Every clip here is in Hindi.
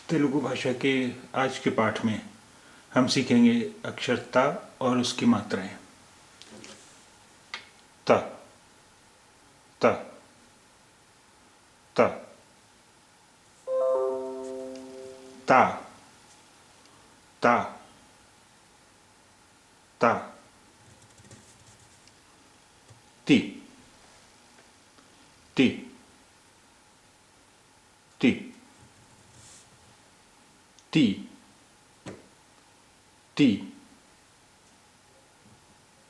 तेलुगु भाषा के आज के पाठ में हम सीखेंगे अक्षर ता और उसकी मात्राएं। त त त ता ता ता ति ति ति ती ती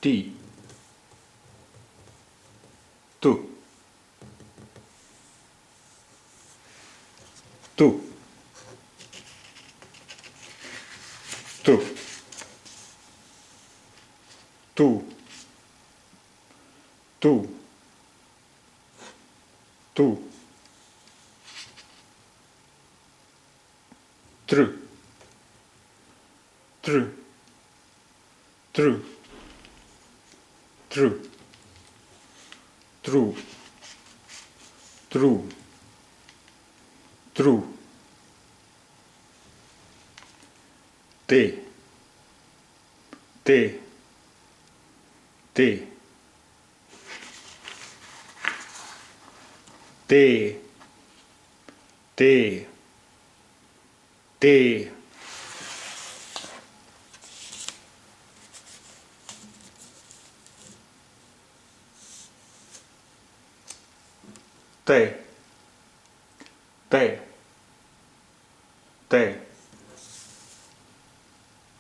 ती तु तु तु तु तु तु तृ तृ तृ तृ तृ तृ तृ ते ते ते ते ते ते ते ते ते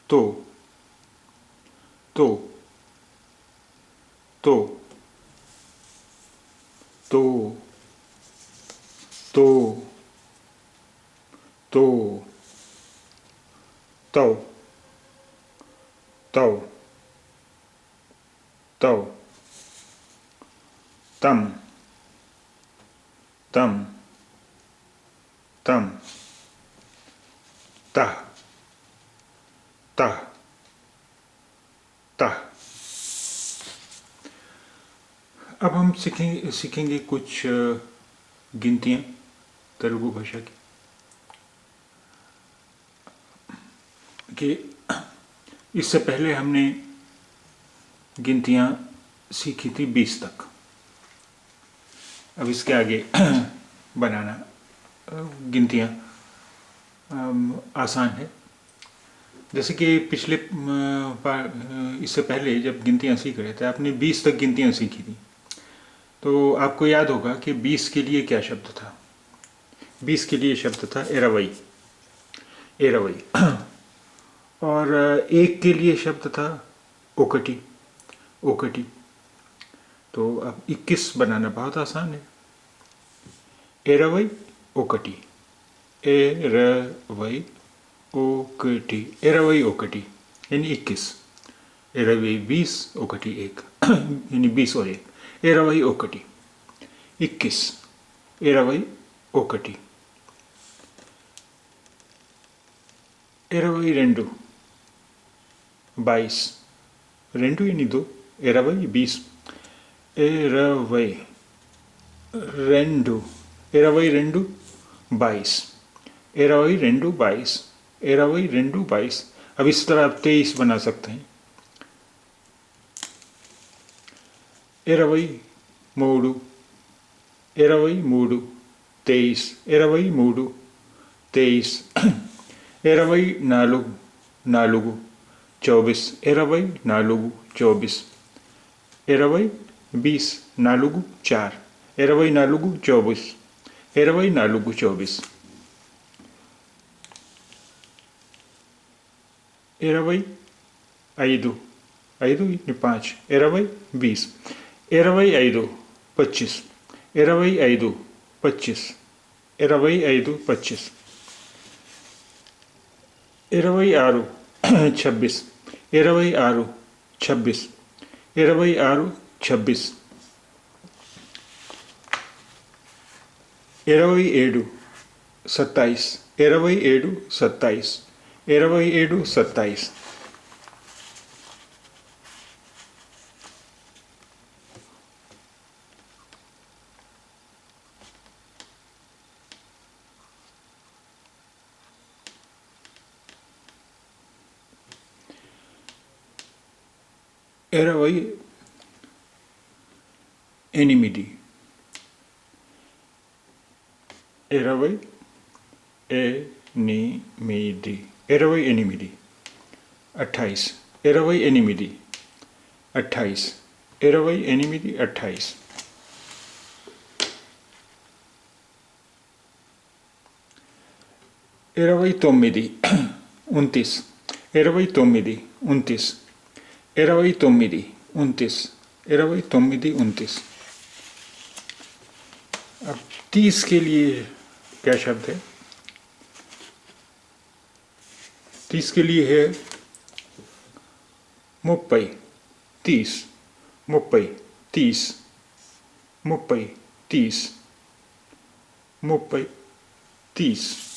तो तो तो तो तो तो तो तो तो तम तम तम ता ता ता। अब हम सीखेंगे कुछ गिनतियाँ तेलुगु भाषा की कि इससे पहले हमने गिनतियाँ सीखी थी 20 तक। अब इसके आगे बनाना गिनतियाँ आसान है। जैसे कि पिछले इससे पहले जब गिनतियाँ सीख रहे थे आपने 20 तक गिनतियाँ सीखी थी, तो आपको याद होगा कि 20 के लिए क्या शब्द था। 20 के लिए शब्द था एरावई एरावई और 1 के लिए शब्द था ओकटी ओकटी। तो अब 21 बनाना बहुत आसान है। एरावई ओकटी एरावई ओकटी एरावई ओकटी यानी 21। एरावई 20 ओकटी 1 यानी 20 और 1 एरावई ओकटी 21 एरावई ओकटी। एरावई रेंडु 22 रेंडु यानी 2 एरावई 20 एरावई रेंडु एरावई रेंडु 22 एरावई रेंडु 22 एरावई रेंडु 22। अब इस तरह आप 23 बना सकते हैं। एरावई मूडु एरावई मूडु 23 एरावई मूडु 23 एरावई नालुगु नालुगु 24 एरावई नालुगु 24 एरावई 20 नालुगु 4 एरावई नालुगु 24 एरावई नालुगु 24 एरावई 5 5 5 एरावई 20 एरावई 5 25 एरावई 5 25 एरावई 5 25 एरावई 6 26 एरावई 6 26 एरावई 6 26 एरावई 7 27 एरावई 7 27 एरावई 7 27 ఇరవై ఎనిమిది, ఇరవై ఎనిమిది, ఇరవై ఎనిమిది, 28, ఇరవై ఎనిమిది, 28, ఇరవై ఎనిమిది, 28, ఇరవై తొమ్మిది, 29, ఇరవై తొమ్మిది, 29, ఇరవై తొమ్మిది, 29, ఇరవై తొమ్మిది, 29। अब 30 के लिए क्या शब्द है? 30 के लिए है मुप्पई, 30, मुप्पई, 30, मुप्पई, 30, मुप्पई, 30।